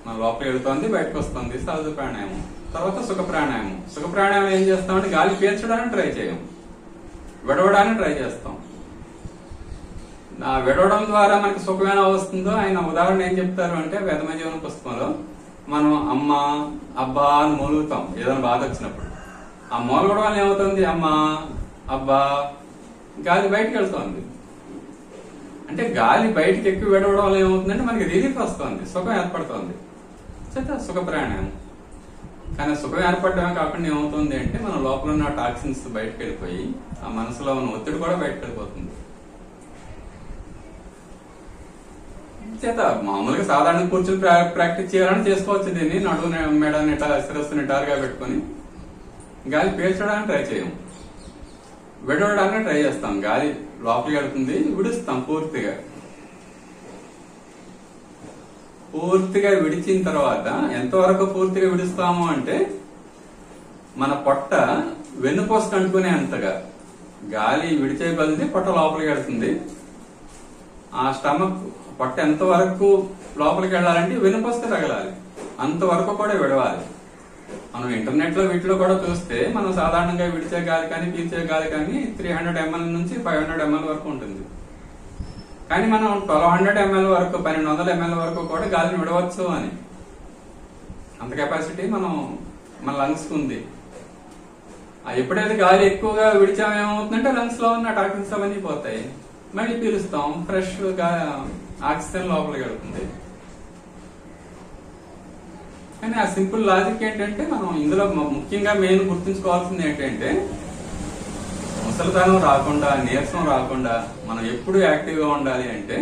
మన లోపల వెళుతోంది, బయటకు వస్తుంది, సహజ ప్రాణాయామం. తర్వాత సుఖ ప్రాణాయామం. సుఖ ప్రాణాయామం ఏం చేస్తామంటే గాలి పీల్చడానికి ట్రై చేయం, విడవడానికి ట్రై చేస్తాం. ఆ విడవడం ద్వారా మనకి సుఖం ఎలా వస్తుందో ఆయన ఉదాహరణ ఏం చెప్తారు అంటే వేదమయ జీవన పుస్తకంలో, మనం అమ్మ అబ్బా అని మూలుగుతాం ఏదైనా బాధ వచ్చినప్పుడు. ఆ మూలగడం వల్ల ఏమవుతుంది, అమ్మ అబ్బా గాలి బయటకు వెళ్తోంది. అంటే గాలి బయటకు ఎక్కువ విడవడం వల్ల ఏమవుతుందంటే మనకి రిలీఫ్ వస్తుంది, సుఖం ఏర్పడుతుంది. సుఖ ప్రాణాయామం. కానీ సుఖం ఏర్పడమే కాకుండా ఏమవుతుంది అంటే మన లోపల ఉన్న టాక్సిన్స్ బయటకు వెళ్ళిపోయి ఆ మనసులో ఉన్న ఒత్తిడి కూడా బయటకు వెళ్ళిపోతుంది. చేత మామూలుగా సాధారణ కూర్చొని ప్రాక్టీస్ చేయాలని చేసుకోవచ్చు. దీన్ని నడువు మెడ శిరస్సు నిటారుగా పెట్టుకొని గాలి పీల్చడానికి ట్రై చేయం, విడవడానికి ట్రై చేస్తాం. గాలి లోపలికి వెళ్తుంది, విడుస్తాం పూర్తిగా. పూర్తిగా విడిచిన తర్వాత ఎంతవరకు పూర్తిగా విడుస్తాము అంటే మన పొట్ట వెన్నుపోసుకు అంటుకునే అంతగా గాలి విడిచే కొద్దీ పొట్ట లోపలికి వెళ్తుంది. ఆ స్టమక్ పొట్ట ఎంతవరకు లోపలికి వెళ్ళాలంటే వెన్నుపోసుకు తగలాలి, అంతవరకు కూడా విడవాలి. మనం ఇంటర్నెట్ లో వీటిలో కూడా చూస్తే మనం సాధారణంగా విడిచే గాలి కానీ పీల్చే గాలి కానీ 300 ml నుంచి 500 ml వరకు ఉంటుంది. కానీ మనం 1200 ml వరకు 1200 ml వరకు కూడా గాలిని విడవచ్చు అని, అంత కెపాసిటీ మన లంగ్స్ కు ఉంది. ఎప్పుడైతే గాలి ఎక్కువగా విడిచామేమవుతుందంటే లంగ్స్ లో ఉన్న టాక్సిన్స్ అవన్నీ పోతాయి, మళ్ళీ పీలుస్తాం, ఫ్రెష్ గా ఆక్సిజన్ లోపలికి వెళ్తుంది. కానీ ఆ సింపుల్ లాజిక్ ఏంటంటే మనం ఇందులో ముఖ్యంగా మెయిన్ గుర్తుంచుకోవాల్సింది ఏంటంటే ముసలితనం రాకుండా, నీరసం రాకుండా మనం ఎప్పుడు యాక్టివ్ గా ఉండాలి అంటే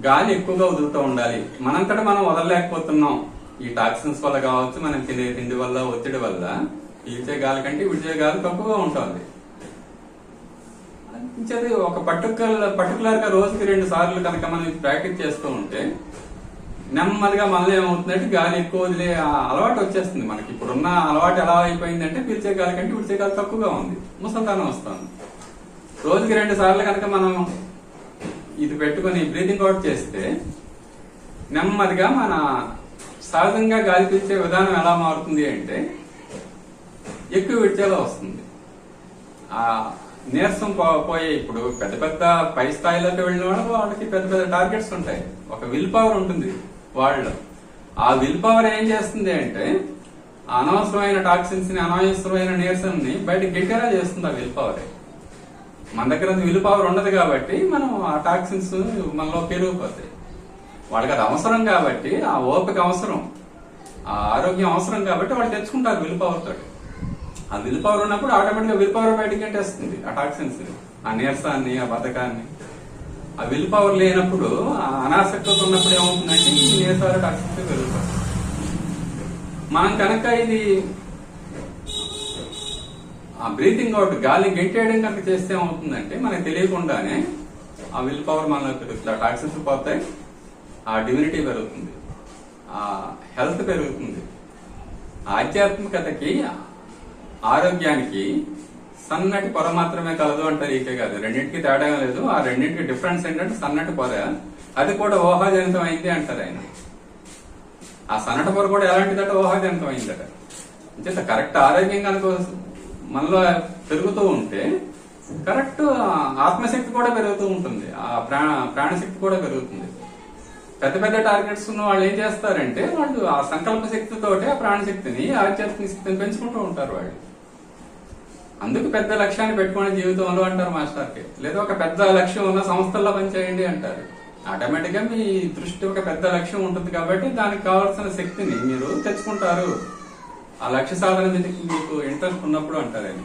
గాలి ఎక్కువగా వదులుతూ ఉండాలి. మనంతటా మనం వదలలేకపోతున్నాం, ఈ టాక్సిన్స్ వల్ల కావచ్చు, మనం తినే తిండి వల్ల, ఒత్తిడి వల్ల పీల్చే గాలి కంటే విడిచే గాలి తక్కువగా ఉంటుంది. ఒక పర్టికులర్ గా రోజుకి 2 సార్లు కనుక మనం ప్రాక్టీస్ చేస్తూ ఉంటే నెమ్మదిగా మనలో ఏమవుతుందంటే గాలి ఎక్కువ వదిలే అలవాటు వచ్చేస్తుంది. మనకి ఇప్పుడున్న అలవాటు ఎలా అయిపోయిందంటే పీల్చే గాలి కంటే విడిచే గాలి తక్కువగా ఉంది, ముసలితనం వస్తుంది. రోజుకి 2 సార్లు కనుక మనం ఇది పెట్టుకుని బ్రీతింగ్ అవుట్ చేస్తే నెమ్మదిగా మన సహజంగా గాలి పీల్చే విధానం ఎలా మారుతుంది అంటే ఎక్కువ విడిచేలా వస్తుంది. ఆ నీరసం పోయే ఇప్పుడు పెద్ద పెద్ద పై స్థాయిలోకి వెళ్ళిన వాళ్ళకి పెద్ద పెద్ద టార్గెట్స్ ఉంటాయి, ఒక విల్ పవర్ ఉంటుంది వాళ్ళు. ఆ విల్ పవర్ ఏం చేస్తుంది అంటే అనవసరమైన టాక్సిన్స్ ని, అనవసరమైన నీరసాన్ని బయట గెట్టేలా చేస్తుంది ఆ విల్ పవర్. మన దగ్గర విల్ పవర్ ఉండదు కాబట్టి మనం ఆ టాక్సిన్స్ మనలో పెరిగిపోతాయి. వాళ్ళకి అది అవసరం కాబట్టి, ఆ ఓపిక అవసరం, ఆ ఆరోగ్యం అవసరం కాబట్టి వాళ్ళు తెచ్చుకుంటారు విల్ పవర్ తోటి. ఆ విల్ పవర్ ఉన్నప్పుడు ఆటోమేటిక్ గా విల్ పవర్ బయటకి గెట్టేస్తుంది ఆ టాక్సిన్స్, ఆ నీరసాన్ని, ఆ బద్ధకాన్ని. ఆ విల్ పవర్ లేనప్పుడు, ఆ అనాసక్తత ఉన్నప్పుడు ఏమవుతుందంటే ఈ నీరసాలు, టాక్సిన్స్ పెరుగుతాయి. మనం కనుక ఇది ఆ బ్రీతింగ్ అవుట్, గాలి గెంటేయడం కనుక చేస్తే ఏమవుతుందంటే మనకు తెలియకుండానే ఆ విల్ పవర్ మనలో పెరుగుతుంది, ఆ టాక్సిన్స్ పోతాయి, ఆ డివినిటీ పెరుగుతుంది, ఆ హెల్త్ పెరుగుతుంది. ఆధ్యాత్మికతకి, ఆరోగ్యానికి సన్నటి పొర మాత్రమే కలదు అంటారు ఈకే గారు. రెండింటికి తేడా లేదు. ఆ రెండింటికి డిఫరెన్స్ ఏంటంటే సన్నటి పొర, అది కూడా ఊహాజనితం అయింది అంటారు ఆయన. ఆ సన్నటి పొర కూడా ఎలాంటిదంటే ఊహాజనితం అయిందట. అంటే కరెక్ట్ ఆరోగ్యం కనుక మనలో పెరుగుతూ ఉంటే కరెక్ట్ ఆత్మశక్తి కూడా పెరుగుతూ ఉంటుంది, ఆ ప్రాణశక్తి కూడా పెరుగుతుంది. పెద్ద పెద్ద టార్గెట్స్ ఉన్న వాళ్ళు ఏం చేస్తారంటే వాళ్ళు ఆ సంకల్ప శక్తితోటి ఆ ప్రాణశక్తిని, ఆధ్యాత్మిక శక్తిని పెంచుకుంటూ ఉంటారు వాళ్ళు. అందుకు పెద్ద లక్ష్యాన్ని పెట్టుకునే జీవితంలో అంటారు మాస్టర్కి, లేదా ఒక పెద్ద లక్ష్యం ఉన్న సంస్థల్లో పనిచేయండి అంటారు. ఆటోమేటిక్ గా మీ దృష్టి ఒక పెద్ద లక్ష్యం ఉంటుంది కాబట్టి దానికి కావాల్సిన శక్తిని మీరు తెచ్చుకుంటారు, ఆ లక్ష్య సాధన మీద మీకు ఇంట్రెస్ట్ ఉన్నప్పుడు అంటారు ఆయన.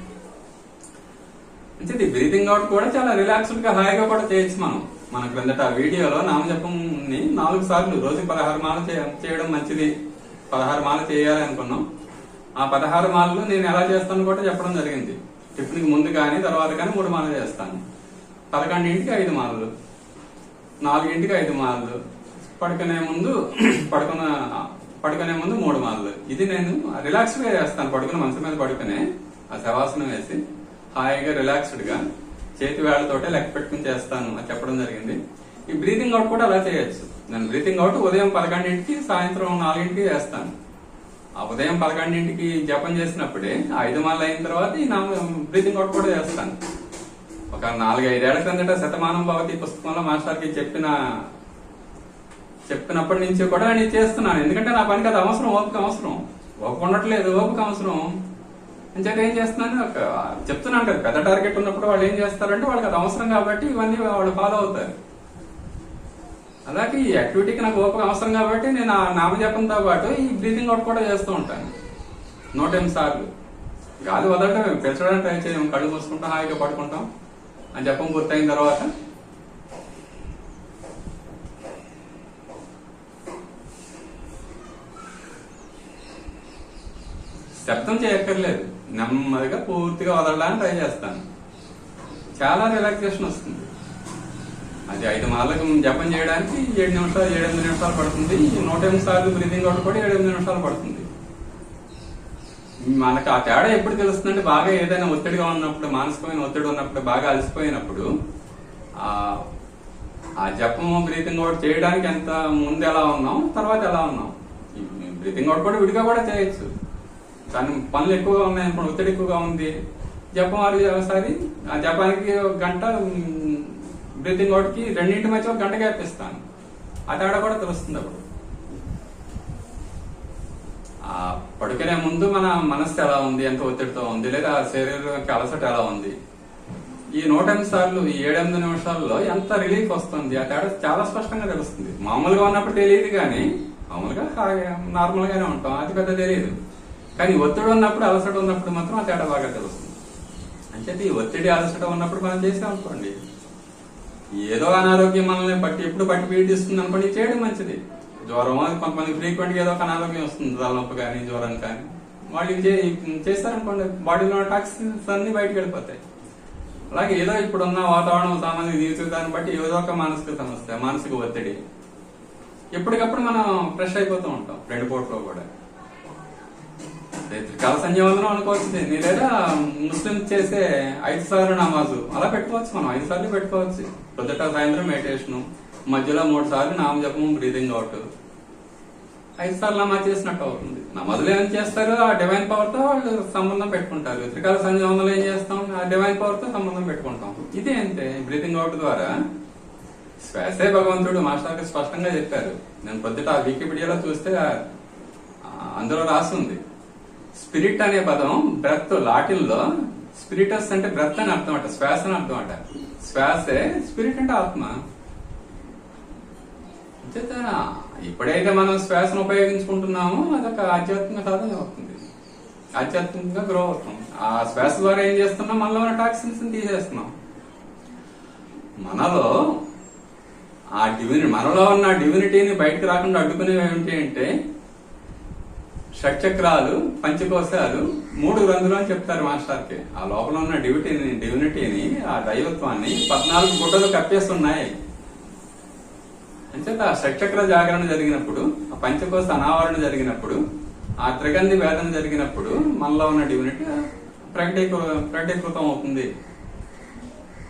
అంటే బ్రీతింగ్ అవుట్ కూడా చాలా రిలాక్స్డ్ గా, హాయిగా కూడా చేయొచ్చు. మన క్రిందట వీడియోలో నామజపంని 4 సార్లు రోజు 16 మాలు చేయడం మంచిది, 16 మాలు చేయాలి అనుకున్నాం. ఆ 16 మాలలు నేను ఎలా చేస్తాను కూడా చెప్పడం జరిగింది. టిఫిన్కి ముందు కానీ తర్వాత కానీ 3 మాలలు చేస్తాను, 11ంటికి 5 మాలలు, 4ంటికి 5 మాలలు, పడుకునే ముందు 3 మాలలు. ఇది నేను రిలాక్స్ గా చేస్తాను. పడుకుని మంచం మీద పడుకునే ఆ శవాసనం వేసి హాయిగా రిలాక్స్డ్ గా చేతి వేళ్లతోటే లెక్క పెట్టుకుని చేస్తాను అని చెప్పడం జరిగింది. ఈ బ్రీతింగ్ అవుట్ కూడా అలా చేయొచ్చు. నేను బ్రీతింగ్ అవుట్ ఉదయం 11ంటికి సాయంత్రం 4ంటికి చేస్తాను. ఆ ఉదయం 11ంటికి జపం చేసినప్పుడే 5 మాలలు అయిన తర్వాత ఈ బ్రీతింగ్ అవుట్ కూడా చేస్తాను. ఒక 4-5 ఏళ్ల కిందట శతమానం భవతి పుస్తకంలో మాస్టర్కి చెప్పినప్పటి నుంచి కూడా నేను చేస్తున్నాను. ఎందుకంటే నా పనికి అది అవసరం, ఓపిక అవసరం. ఓపిక ఉండట్లేదు, ఓపిక అవసరం. అంచేత ఏం చేస్తున్నాను, చెప్తున్నాను కదా, పెద్ద టార్గెట్ ఉన్నప్పుడు వాళ్ళు ఏం చేస్తారంటే వాళ్ళకి అది అవసరం కాబట్టి ఇవన్నీ వాళ్ళు ఫాలో అవుతారు. అలాగే ఈ యాక్టివిటీకి నాకు ఓపిక అవసరం కాబట్టి నేను ఆ నామజపంతో పాటు ఈ బ్రీతింగ్ అవుట్ కూడా చేస్తూ ఉంటాను 108 సార్లు. గాలి వదలటం, పెంచడానికి ట్రై చేయం, కళ్ళు మూసుకుంటాం, హాయిగా పడుకుంటాం. ఆ జపం పూర్తయిన తర్వాత శబ్దం చేయక్కర్లేదు, నెమ్మదిగా పూర్తిగా వదలడానికి ట్రై చేస్తాను. చాలా రిలాక్సేషన్ వస్తుంది. అది 5 మాలకు జపం చేయడానికి 7 నిమిషాలు 7-8 నిమిషాలు పడుతుంది. 108 సార్లు బ్రీతింగ్ అవుట్ కూడా 7-8 నిమిషాలు పడుతుంది. మనకు ఆ తేడా ఎప్పుడు తెలుస్తుందంటే, బాగా ఏదైనా ఒత్తిడిగా ఉన్నప్పుడు, మానసికమైన ఒత్తిడి ఉన్నప్పుడు, బాగా అలసిపోయినప్పుడు ఆ జపం బ్రీతింగ్ అవుట్ చేయడానికి ఎంత ముందు ఎలా ఉన్నాం, తర్వాత ఎలా ఉన్నాం. బ్రీతింగ్ అవుట్ కూడా విడిగా కూడా చేయొచ్చు. దాని పనులు ఎక్కువగా ఉన్నాయి అనుకోండి, ఒత్తిడి ఎక్కువగా ఉంది, జపం ఒకసారి ఆ జపానికి 1 గంట, బ్రీతింగ్ అవుట్ కి 2 మధ్య 1 గంట గ్యాప్ ఇస్తాను. ఆ తేడా కూడా తెలుస్తుంది. అప్పుడు ఆ పడుకునే ముందు మన మనస్సు ఎలా ఉంది, ఎంత ఒత్తిడితో ఉంది, లేదా శరీరానికి అలసట ఎలా ఉంది, ఈ 108 సార్లు ఈ 7-8 నిమిషాల్లో ఎంత రిలీఫ్ వస్తుంది, ఆ తేడా చాలా స్పష్టంగా తెలుస్తుంది. మామూలుగా ఉన్నప్పుడు తెలియదు, కానీ మామూలుగా నార్మల్ గానే ఉంటాం, అది పెద్ద తెలియదు. కానీ ఒత్తిడి ఉన్నప్పుడు, అలసట ఉన్నప్పుడు మాత్రం ఆ తేడా బాగా తెలుస్తుంది. అంటే ఈ ఒత్తిడి అలసట ఉన్నప్పుడు మనం చేసామనుకోండి, ఏదో అనారోగ్యం మనల్ని ఎప్పుడు పట్టి పీడిస్తుంది అనుకోండి, చేయడం మంచిది. జ్వరం, కొంతమంది ఫ్రీక్వెంట్ గా ఏదో ఒక అనారోగ్యం వస్తుంది, తలనొప్పి కానీ జ్వరం కానీ, వాళ్ళు చేస్తారనుకోండి, బాడీలో టాక్సిన్స్ అన్ని బయటకు వెళ్ళిపోతాయి. అలాగే ఏదో ఇప్పుడున్న వాతావరణం, సామాజిక జీవితాన్ని బట్టి ఏదో ఒక మానసిక సమస్య, మానసిక ఒత్తిడి, ఎప్పటికప్పుడు మనం ఫ్రెష్ అయిపోతూ ఉంటాం. 2 పూటలో కూడా త్రికాల సంధ్యావందనం అనుకోవచ్చు, లేదా ముస్లిం చేసే 5 సార్లు నమాజు అలా పెట్టుకోవచ్చు. మనం 5 సార్లు పెట్టుకోవచ్చు. పొద్దుట సాయంత్రం మెడిటేషన్, మధ్యలో 3 సార్లు నామజపం, బ్రీతింగ్ అవుట్, 5 సార్లు నమాజ్ చేసినట్టు అవుతుంది. నమాజులు ఏం చేస్తారు, ఆ డివైన్ పవర్ తో వాళ్ళు సంబంధం పెట్టుకుంటారు. త్రికాల సంధ్యావందనం ఏం చేస్తాం, ఆ డివైన్ పవర్ తో సంబంధం పెట్టుకుంటాం. ఇదే అంతే. బ్రీతింగ్ అవుట్ ద్వారా శ్వాసే భగవంతుడు, మాస్టర్ స్పష్టంగా చెప్పారు. నేను పొద్దుట వికీపీడియాలో చూస్తే అందులో రాస్తుంది, స్పిరిట్ అనే పదం బ్రెత్, లాటిన్ లో స్పిరిటస్ అంటే బ్రెత్ అని అర్థం అంట, శ్వాస అని అర్థం అంట. శ్వాసే, స్పిరిట్ అంటే ఆత్మ. ఎప్పుడైతే మనం శ్వాసను ఉపయోగించుకుంటున్నామో అదొక ఆధ్యాత్మిక సాధన అవుతుంది, ఆధ్యాత్మికంగా గ్రో అవుతాం. ఆ శ్వాస ద్వారా ఏం చేస్తున్నాం, మనలో ఉన్న టాక్సిన్స్ తీసేస్తున్నాం. మనలో మనలో ఉన్న డివినిటీని బయటకు రాకుండా అడ్డుకునేవి ఏమిటి అంటే, షట్చక్రాలు, పంచకోశాలు, 3 గ్రంథులు అని చెప్తారు మాస్టర్కి. ఆ లోపల ఉన్న డివినిటీని, ఆ దైవత్వాన్ని 14 గుడ్డలు కప్పేస్తున్నాయి. అంచేత ఆ షట్చక్ర జాగరణ జరిగినప్పుడు, ఆ పంచకోశ అనావరణ జరిగినప్పుడు, ఆ త్రిగంధి వేదన జరిగినప్పుడు మనలో ఉన్న డివినిటీ ప్రకటీకృతం అవుతుంది.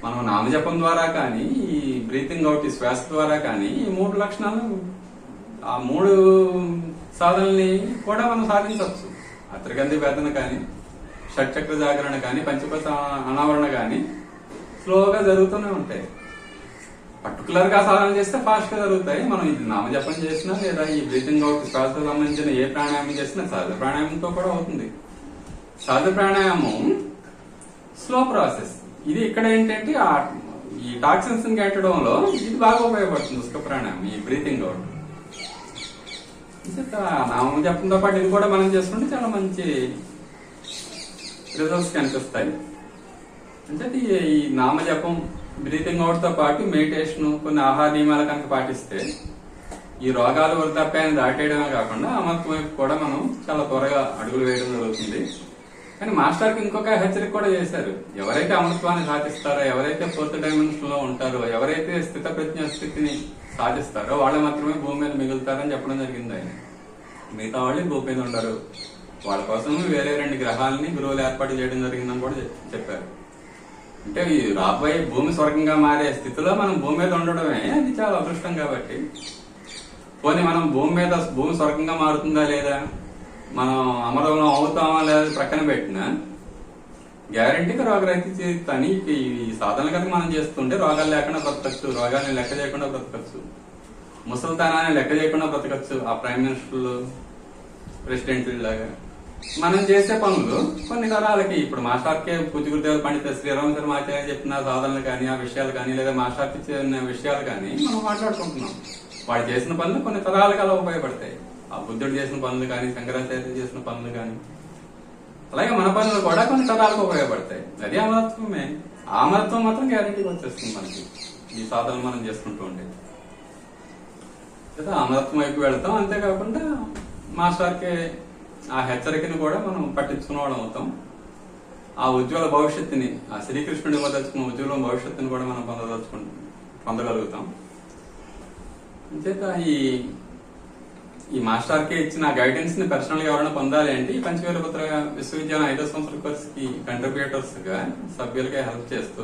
మనం నామజపం ద్వారా కానీ, ఈ బ్రీతింగ్ అవుట్, ఈ శ్వాస ద్వారా కానీ, ఈ 3 లక్షణాలు, ఆ 3 సాధనల్ని కూడా మనం సాధించవచ్చు. ఆ త్రిగంధి వేదన కానీ, షట్చక్ర జాగరణ కానీ, పంచకోశ అనావరణ కానీ స్లోగా జరుగుతూనే ఉంటాయి. పర్టికులర్ గా సాధన చేస్తే ఫాస్ట్ గా జరుగుతాయి. మనం ఇది నామజపం చేసినా, లేదా ఈ బ్రీతింగ్ అవుట్ శ్వాసకు సంబంధించిన ఏ ప్రాణాయామం చేసినా సహజ ప్రాణాయామంతో కూడా అవుతుంది. సహజ ప్రాణాయామం స్లో ప్రాసెస్. ఇది ఇక్కడ ఏంటంటే ఈ టాక్సిన్స్ కట్టడంలో ఇది బాగా ఉపయోగపడుతుంది. ఉస్క ప్రాణాయామం, ఈ బ్రీతింగ్ అవుట్. నామజపంతో పాటు ఇది కూడా మనం చేసుకుంటే చాలా మంచి రిజల్ట్స్ కనిపిస్తాయి. అంటే ఈ నామజపం, బ్రీతింగ్ అవుట్ తో పాటు మెడిటేషన్, కొన్ని ఆహార నియమాలు కనుక పాటిస్తే ఈ రోగాలు, వృద్ధాప్యాన్ని దాటేయడమే కాకుండా అమర్త్యం వైపు కూడా మనం చాలా త్వరగా అడుగులు వేయడం జరుగుతుంది. కానీ మాస్టర్కి ఇంకొక హెచ్చరిక కూడా చేశారు. ఎవరైతే అమృత్వాన్ని సాధిస్తారో, ఎవరైతే 4th డైమెన్షన్ లో ఉంటారో, ఎవరైతే స్థిత ప్రజ్ఞ స్థితిని సాధిస్తారో వాళ్ళు మాత్రమే భూమి మీద మిగులుతారని చెప్పడం జరిగింది ఆయన. మిగతా వాళ్ళు భూమి మీద ఉండరు. వాళ్ళ కోసం వేరే 2 గ్రహాలని గురువులు ఏర్పాటు చేయడం జరిగిందని కూడా చెప్పారు. అంటే ఈ రాబోయే భూమి స్వర్గంగా మారే స్థితిలో మనం భూమి మీద ఉండడమే అది చాలా అదృష్టం. కాబట్టి పోనీ మనం భూమి స్వర్గంగా మారుతుందా లేదా, మనం అమరంలో అవుతామా లేదా ప్రక్కన పెట్టినా గ్యారంటీగా రోగరహిత జీవితాన్ని ఈ సాధనలు కనుక మనం చేస్తుంటే రోగాలు లేకుండా బ్రతకచ్చు, రోగాన్ని లెక్క చేయకుండా బ్రతకచ్చు, ముసలితనాన్ని లెక్క చేయకుండా బ్రతకచ్చు. ఆ ప్రైమ్ మినిస్టర్లు, ప్రెసిడెంట్ లాగా మనం చేసే పనులు కొన్ని తరాలకి ఇప్పుడు మాస్టర్కే పూజ గురుదేవులు పండిత శ్రీరామ శర్మాచార్య చెప్పిన సాధనలు కానీ, ఆ విషయాలు కానీ, లేదా మాస్టర్కి చెప్పిన విషయాలు కానీ మనం మాట్లాడుకుంటున్నాం. వాడు చేసిన పనులు కొన్ని తరాలకు అలా ఉపయోగపడతాయి. ఆ బుద్ధుడు చేసిన పనులు కానీ, శంకరాచార్య చేసిన పనులు కానీ, అలాగే మన పనులు కూడా కొన్ని తరాలకు ఉపయోగపడతాయి. అది అమరత్వమే. ఆ అమరత్వం మాత్రం గ్యారంటీగా వచ్చేస్తుంది మనకి ఈ సాధనలు మనం చేసుకుంటూ ఉంటే. అమరత్వం వైపు వెళ్తాం. అంతేకాకుండా మాస్టర్కి ఆ హెచ్చరికను కూడా మనం పట్టించుకునే వాళ్ళం అవుతాం. ఆ ఉజ్వల భవిష్యత్తుని, ఆ శ్రీకృష్ణుడి వదలుచుకున్న ఉజ్వల భవిష్యత్తుని కూడా మనం పొందగలుగుతాం. అంచేత ఈ మాస్టర్కి ఇచ్చిన గైడెన్స్ ని పర్సనల్ గా ఎవరైనా పొందాలి అంటే ఈ పంచవీరభద్ర విశ్వవిద్యాలయం 5వ సంవత్సరాల కోర్స్ కి కంట్రిబ్యూటర్స్ గా సభ్యులకే హెల్ప్ చేస్తూ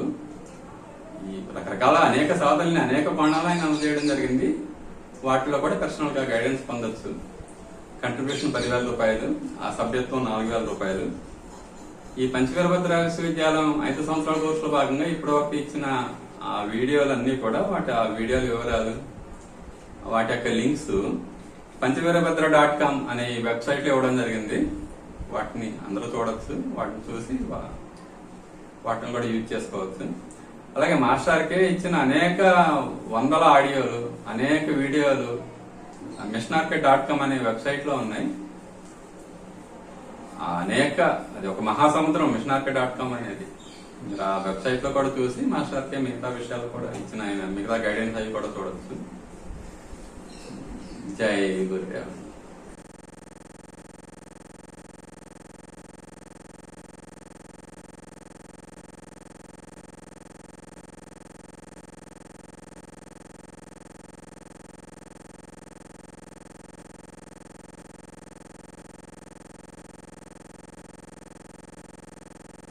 ఈ రకరకాల అనేక సాధనల్ని అనేక కోణాలు ఆయన అందజేయడం జరిగింది. వాటిలో కూడా పర్సనల్ గా గైడెన్స్ పొందొచ్చు. కంట్రిబ్యూషన్ 10,000 రూపాయలు, ఆ సభ్యత్వం 4,000 రూపాయలు. ఈ పంచవీరభద్ర విశ్వవిద్యాలయం 5 సంవత్సరాల కోర్సులో భాగంగా ఇప్పటి వరకు ఇచ్చిన ఆ వీడియోలన్నీ కూడా ఆ వీడియోల వివరాలు, వాటి యొక్క లింక్స్ panchaveerabhadra.com అనే వెబ్సైట్ లో ఇవ్వడం జరిగింది. వాటిని అందరూ చూడొచ్చు. వాటిని చూసి వాటిని కూడా యూజ్ చేసుకోవచ్చు. అలాగే మాస్టర్కే ఇచ్చిన అనేక వందల ఆడియోలు, అనేక వీడియోలు missionark.com అనే వెబ్సైట్ లో ఉన్నాయి. అది ఒక మహాసముద్రం missionark.com అనేది. మీరు ఆ వెబ్సైట్ లో కూడా చూసి మాస్టర్కే మిగతా విషయాలు కూడా ఇచ్చిన ఆయన మిగతా గైడెన్స్ అవి కూడా చూడొచ్చు. జై గురుదేవ్.